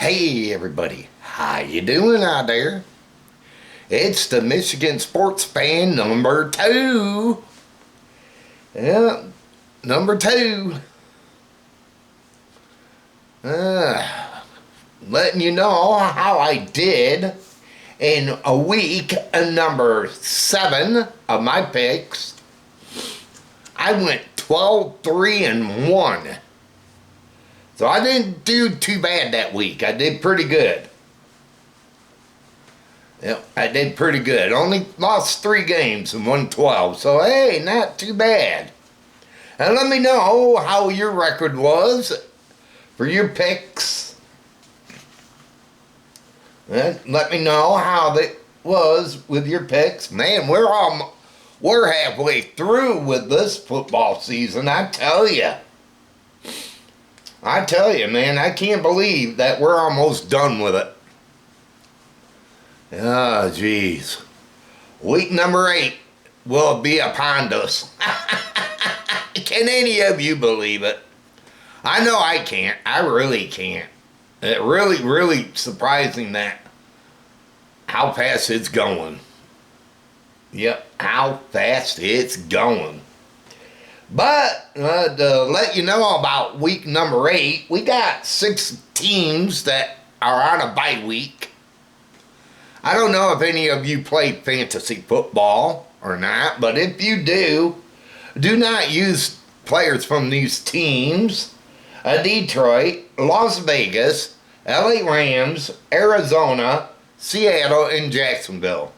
Hey everybody, how you doing out there? It's the Michigan Sports Fan number 2. Yeah, number 2. Letting you know how I did in a week number 7 of my picks. I went 12-3-1. So I didn't do too bad that week. I did pretty good. Yep, I did pretty good. Only lost 3 games and won 12. So, hey, not too bad. And let me know how your record was for your picks. And let me know how it was with your picks. Man, we're halfway through with this football season, I tell you. I tell you, man, I can't believe that we're almost done with it. Oh, jeez. Week number 8 will be upon us. Can any of you believe it? I know I can't. I really can't. It really surprising that how fast it's going. Yep, how fast it's going. But to let you know about week number 8, we got 6 teams that are on a bye week. I don't know if any of you play fantasy football or not, but if you do not use players from these teams. Detroit, Las Vegas, LA Rams, Arizona, Seattle, and Jacksonville.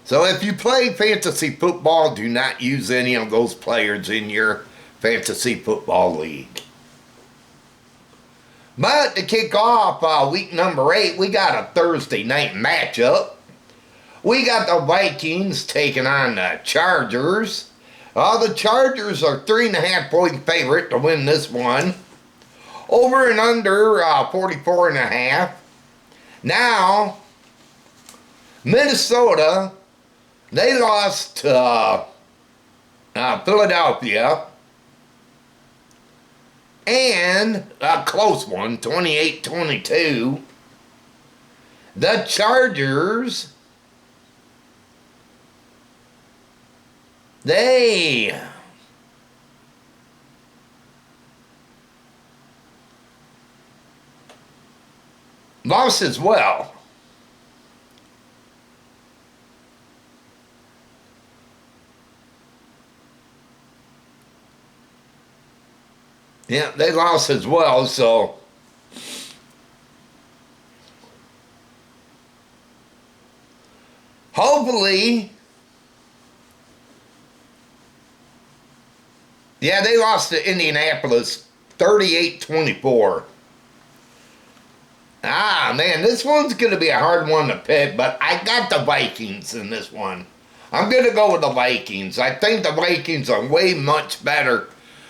So if you play fantasy football, do not use any of those players in your fantasy football league. But to kick off week number 8, we got a Thursday night matchup. We got the Vikings taking on the Chargers. The Chargers are 3.5-point favorite to win this one. Over and under 44.5. Now, Minnesota, they lost to Philadelphia. And a close one, 28-22. The Chargers, they lost as well. Yeah, they lost as well, so hopefully, yeah, they lost to Indianapolis 38-24. Man, this one's going to be a hard one to pick, but I got the Vikings in this one. I'm going to go with the Vikings. I think the Vikings are way much better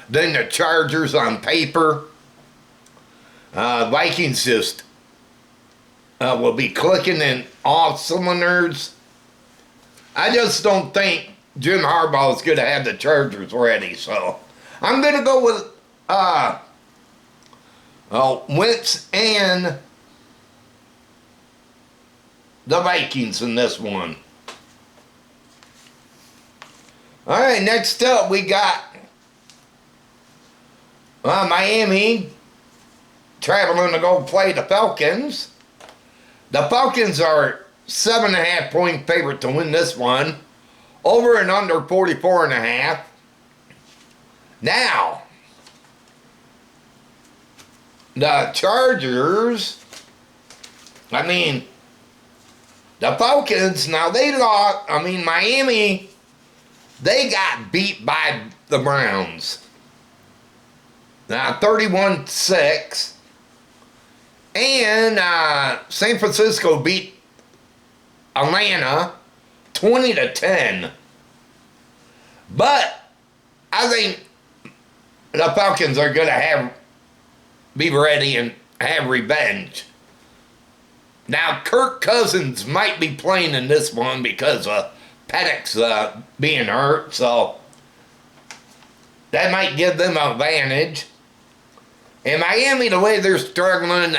than the Chargers on paper. Vikings just will be clicking in all cylinders. I just don't think Jim Harbaugh is going to have the Chargers ready, so I'm going to go with Wentz and the Vikings in this one. All right, next up we got Miami traveling to go play the Falcons. The Falcons are 7.5-point favorite to win this one. Over and under 44.5. Now, the Chargers, the Falcons, now they lost, Miami, they got beat by the Browns. Now, 31-6. And San Francisco beat Atlanta 20-10. But I think the Falcons are going to be ready and have revenge. Now, Kirk Cousins might be playing in this one because of Penix being hurt, so that might give them an advantage. In Miami, the way they're struggling,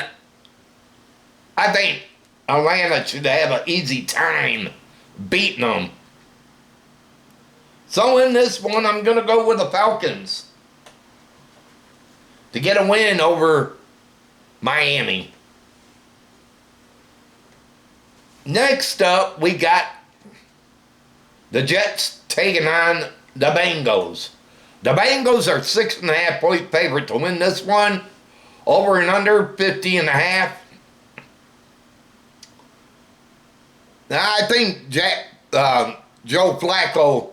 I think Atlanta should have an easy time beating them. So in this one, I'm going to go with the Falcons to get a win over Miami. Next up, we got the Jets taking on the Bengals. The Bengals are 6.5-point favorite to win this one. Over and under 50.5. Now, I think Joe Flacco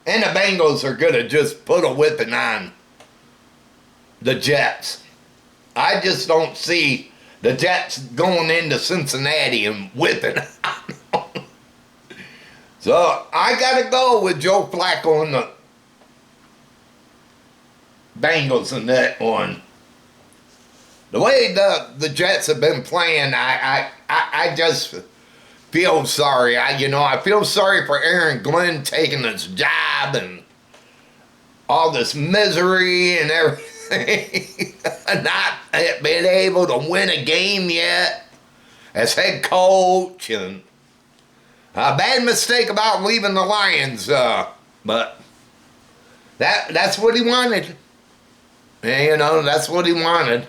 and the Bengals are going to just put a whipping on the Jets. I just don't see the Jets going into Cincinnati and whipping. So I got to go with Joe Flacco and the Bengals in that one. The way the Jets have been playing, I just feel sorry. I feel sorry for Aaron Glenn taking his job and all this misery and everything. Not being able to win a game yet as head coach, and a bad mistake about leaving the Lions. But that's what he wanted. And, that's what he wanted.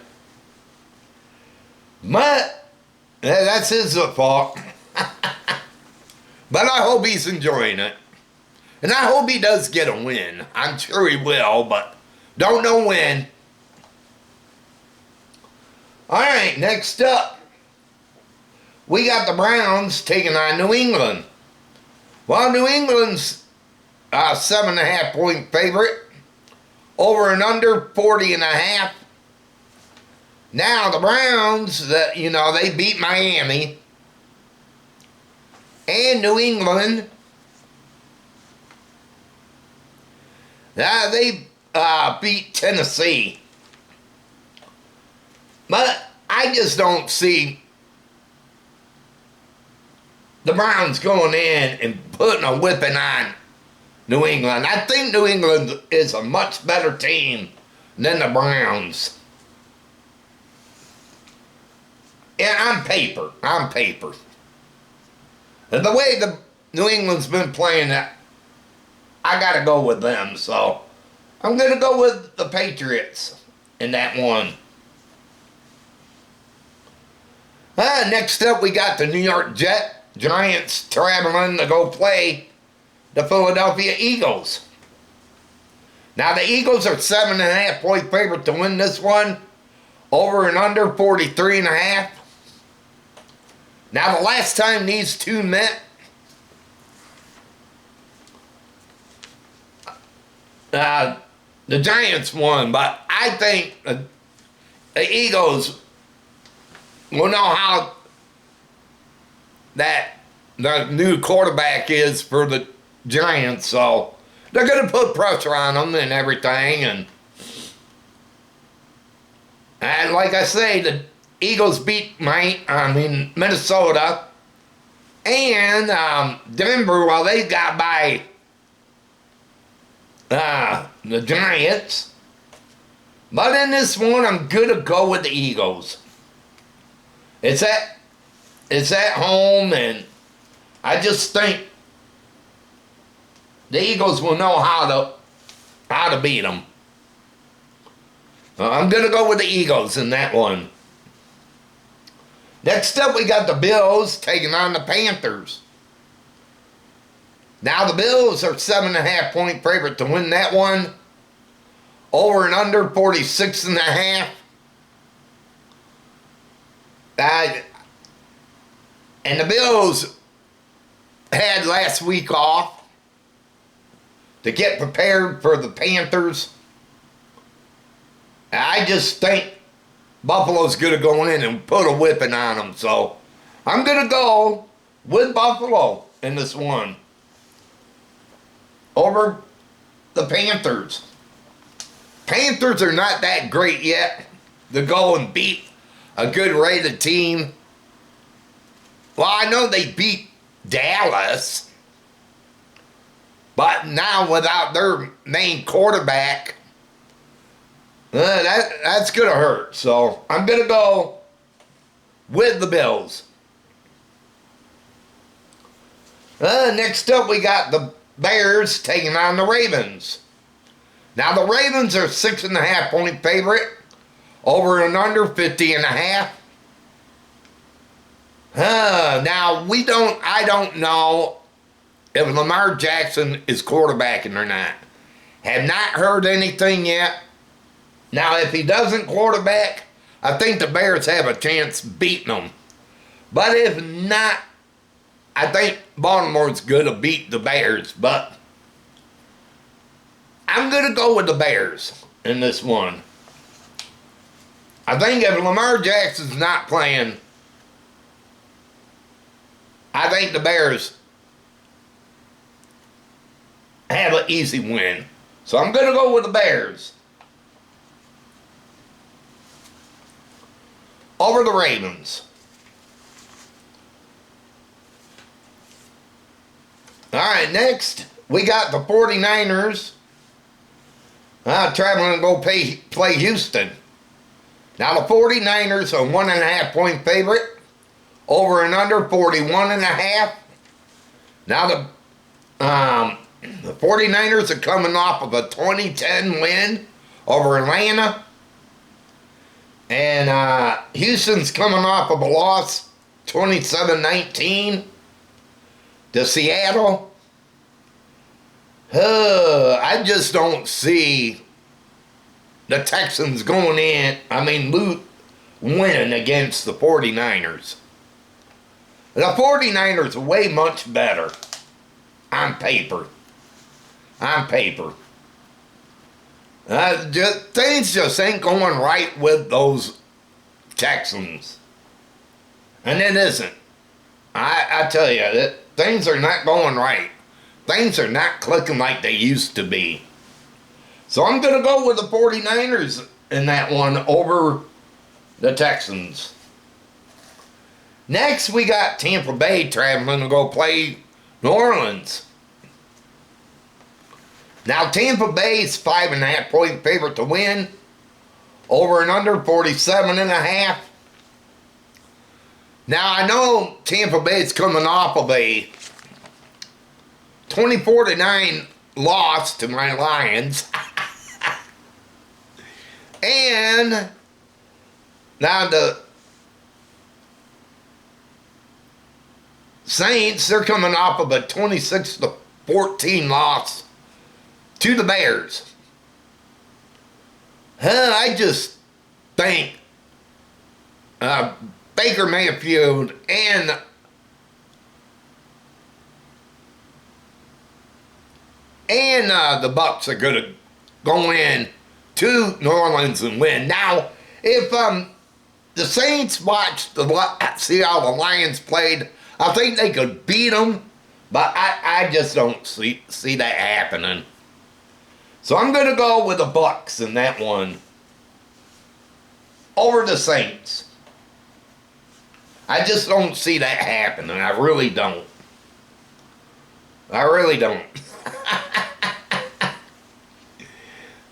But that's his fault. But I hope he's enjoying it. And I hope he does get a win. I'm sure he will, but don't know when. All right, next up, we got the Browns taking on New England. Well, New England's 7.5-point favorite. Over and under 40.5. Now, the Browns, they beat Miami and New England. They beat Tennessee. But I just don't see the Browns going in and putting a whipping on New England. I think New England is a much better team than the Browns. Yeah, on paper. And the way the New England's been playing, I got to go with them. So I'm going to go with the Patriots in that one. Next up, we got the New York Giants traveling to go play the Philadelphia Eagles. Now, the Eagles are 7.5-point favorite to win this one. Over and under 43.5. Now, the last time these two met, the Giants won, but I think the Eagles will know how that the new quarterback is for the Giants, so they're going to put pressure on them and everything, and like I say, the Eagles beat Minnesota and Denver. Well, they got by the Giants, but in this one, I'm going to go with the Eagles. It's at home, and I just think the Eagles will know how to beat them. I'm going to go with the Eagles in that one. Next up, we got the Bills taking on the Panthers. Now, the Bills are 7.5-point favorite to win that one. Over and under 46.5. And the Bills had last week off to get prepared for the Panthers. I just think Buffalo's going to go in and put a whipping on them. So I'm going to go with Buffalo in this one over the Panthers. Panthers are not that great yet to go and beat a good rated team. Well, I know they beat Dallas, but now without their main quarterback, that's going to hurt. So I'm going to go with the Bills. Next up, we got the Bears taking on the Ravens. Now, the Ravens are 6.5 point favorite. Over and under 50.5. Now, I don't know if Lamar Jackson is quarterbacking or not. Have not heard anything yet. Now, if he doesn't quarterback, I think the Bears have a chance beating them. But if not, I think Baltimore's going to beat the Bears. But I'm going to go with the Bears in this one. I think if Lamar Jackson's not playing, I think the Bears have an easy win. So I'm going to go with the Bears over the Ravens. All right, next we got the 49ers traveling to go play Houston. Now the 49ers are 1.5 point favorite. Over and under 41.5. Now the 49ers are coming off of a 2010 win over Atlanta. And Houston's coming off of a loss 27-19 to Seattle. I just don't see the Texans winning against the 49ers. The 49ers are way much better on paper. Things just ain't going right with those Texans. And it isn't. I tell you, that things are not going right. Things are not clicking like they used to be. So I'm going to go with the 49ers in that one over the Texans. Next, we got Tampa Bay traveling to go play New Orleans. Now, Tampa Bay's 5.5 point favorite to win. Over and under 47.5. Now, I know Tampa Bay's coming off of a 24-9 loss to my Lions. And now the Saints, they're coming off of a 26-14 loss to the Bears. I just think Baker Mayfield and the Bucs are going to go in to New Orleans and win. Now, if the Saints see how the Lions played, I think they could beat them, but I just don't see that happening. So I'm going to go with the Bucs in that one over the Saints. I just don't see that happening. I really don't.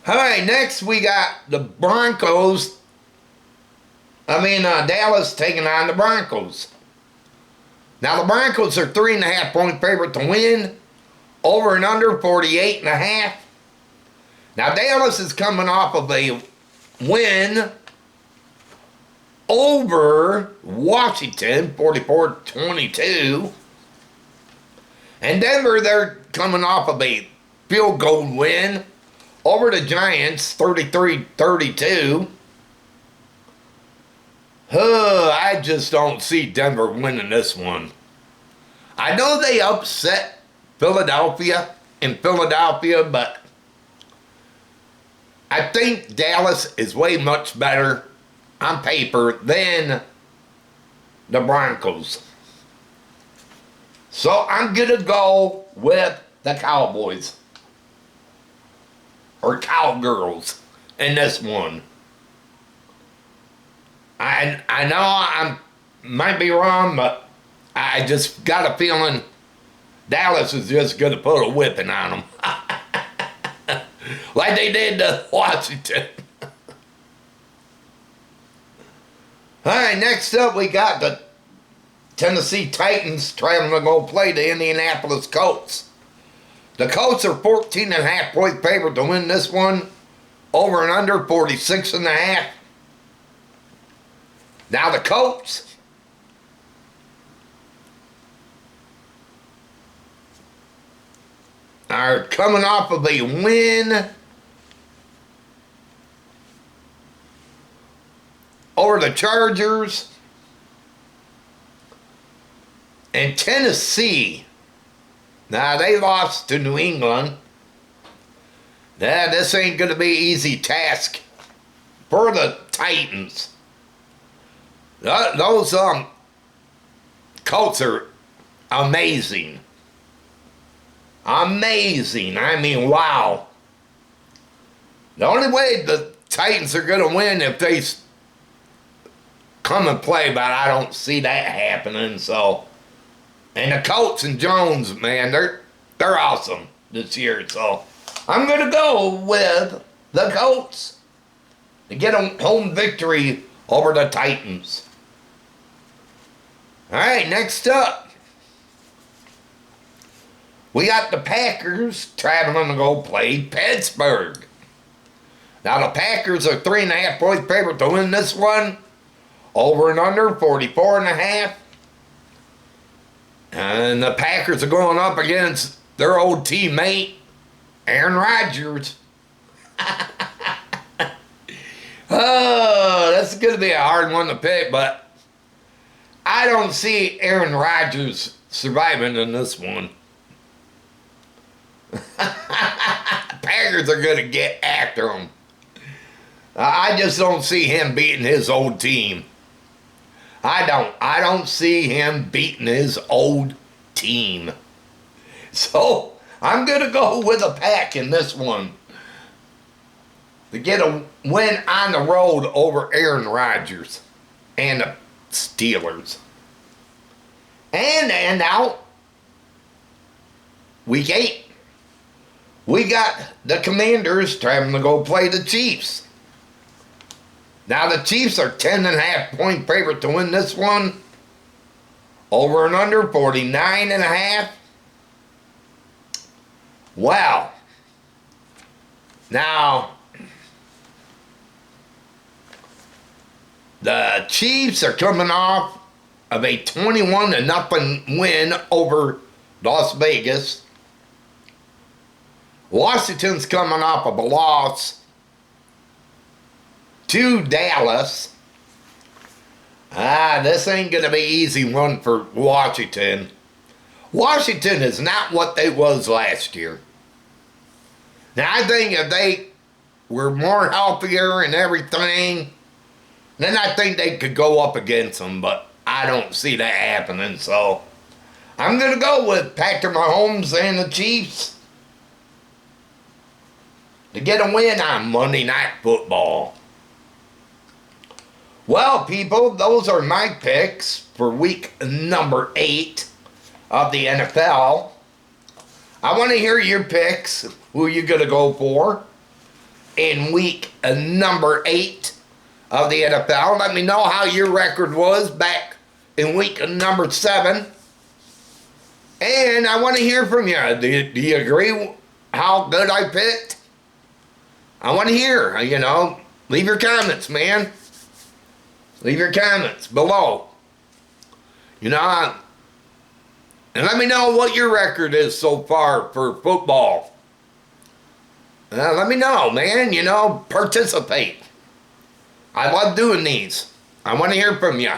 All right, next we got the Broncos. Dallas taking on the Broncos. Now the Broncos are 3.5 point favorite to win. Over and under 48.5. Now Dallas is coming off of a win over Washington, 44-22. And Denver, they're coming off of a field goal win over the Giants, 33-32. I just don't see Denver winning this one. I know they upset Philadelphia, but I think Dallas is way much better on paper than the Broncos. So I'm going to go with the Cowboys. Or Cowgirls in this one. I know I might be wrong, but I just got a feeling Dallas is just going to put a whipping on them. Like they did to Washington. All right, next up we got the Tennessee Titans traveling to go play the Indianapolis Colts. The Colts are 14.5-point favorite to win this one. Over and under 46.5. Now the Colts are coming off of a win over the Chargers. And Tennessee, now they lost to New England. Now this ain't going to be an easy task for the Titans. Those Colts are amazing. Amazing. I mean, wow. The only way the Titans are going to win if they come and play, but I don't see that happening. So, and the Colts and Jones, man, they're awesome this year. So, I'm going to go with the Colts to get a home victory over the Titans. All right, next up, we got the Packers traveling to go play Pittsburgh. Now, the Packers are 3.5-point favorite to win this one. Over and under 44.5. And the Packers are going up against their old teammate, Aaron Rodgers. Oh, that's going to be a hard one to pick, but I don't see Aaron Rodgers surviving in this one. Packers are going to get after him. I just don't see him beating his old team. I don't see him beating his old team. So, I'm going to go with a Pack in this one to get a win on the road over Aaron Rodgers and the Steelers. And now, week 8, we got the Commanders traveling to go play the Chiefs. Now, the Chiefs are 10.5-point favorite to win this one. Over and under 49.5. Wow. Now, the Chiefs are coming off of a 21-0 win over Las Vegas. Washington's coming off of a loss to Dallas. This ain't going to be an easy one for Washington. Washington is not what they was last year. Now, I think if they were more healthier and everything, then I think they could go up against them, but I don't see that happening. So, I'm going to go with Patrick Mahomes and the Chiefs to get a win on Monday Night Football. Well, people, those are my picks for week number 8 of the NFL. I want to hear your picks. Who are you going to go for in week number 8 of the NFL? Let me know how your record was back in week number 7. And I want to hear from you. Do you agree how good I picked? I want to hear, leave your comments, man. Leave your comments below. And let me know what your record is so far for football. Let me know, man. Participate. I love doing these. I want to hear from you.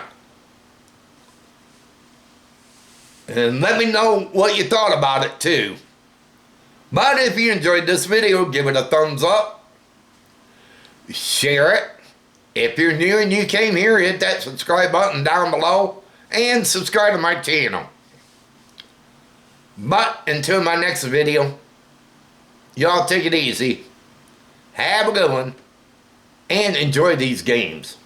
And let me know what you thought about it, too. But if you enjoyed this video, give it a thumbs up. Share it. If you're new and you came here, hit that subscribe button down below and subscribe to my channel. But until my next video, y'all take it easy. Have a good one and enjoy these games.